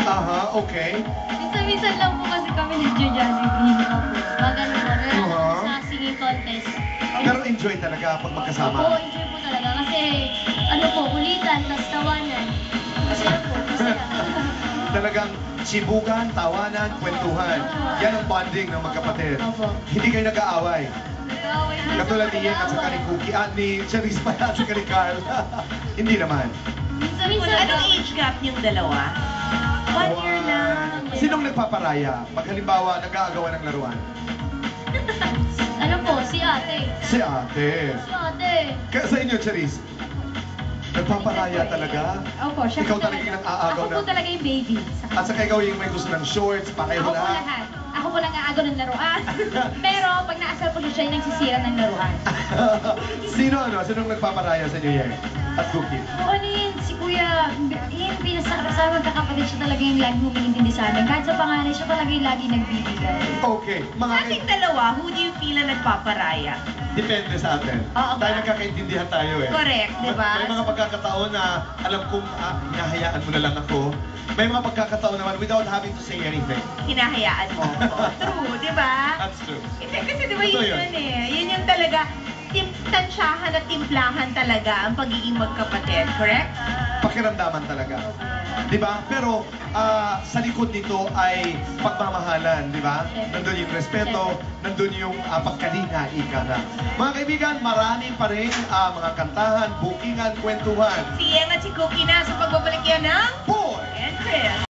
Aha, okay. Minsan-minsan lang po kasi kami nag-Jollibee. Magano po, meron Aha. ako sa singing contest. Pero enjoy talaga pag Oo, magkasama. enjoy po talaga. Kasi, ano po, kulitan, tas tawanan. Masaya po, masaya. Talagang sibugan, tawanan, kwentuhan. Yan ang bonding ng magkapatid. Opo. Hindi kayo nag-aaway. Nag-aaway din Katulad po, ni Ian at saka ni nag-aaway. Cookie. Ni Charis pa at saka ni Carl. Hindi naman. Minsan-minsan Anong age gap niyong dalawa? 1 year lang. Sinong nagpaparaya? Pag halimbawa, nag-aagawan ng laruan? Ano po, si ate. Si ate. Si ate. Kaya sa inyo, Charis, nagpaparaya talaga? Opo, siya Ikaw po talaga yung nag-aagaw Ako po na. talaga yung baby. At saka ikaw yung may gusto ng shorts, pareho Ako po lahat. lahat. Ako po lang aagaw ng laruan. Pero pag naasal po siya yung nagsisira ng laruan. Sinong nagpaparaya sa inyo, Yen? At Cookie? O ano yun, si Kuya, yun, sa magkakapatid siya talaga yung lagi humihintindi sa amin. Kahit sa panganay, siya talaga yung lagi nagbibigay. Okay, mga Sa ating dalawa, who do you feel na nagpaparaya? depende sa atin. Oo Tayo ba? nagkakaintindihan tayo eh. Correct, di ba? May mga pagkakataon na alam kong hinahayaan mo na lang ako. May mga pagkakataon naman without having to say anything. Hinahayaan mo ako. True, di ba? That's true. Hindi, kasi di ba Totoo yun yun. yun eh. Yun yung talaga, tansyahan at timplahan talaga ang pagiging magkapatid. Correct? Pakiramdaman talaga. Di ba? Pero sa likod nito ay pagmamahalan, di ba? Nandun yung respeto, nandun yung pagkalinga, ika na. Mga kaibigan, marami pa rin mga kantahan, bookingan, kwentuhan. Si Yang at si Cookie na sa pagbabalik yan ng Boy! and Chris.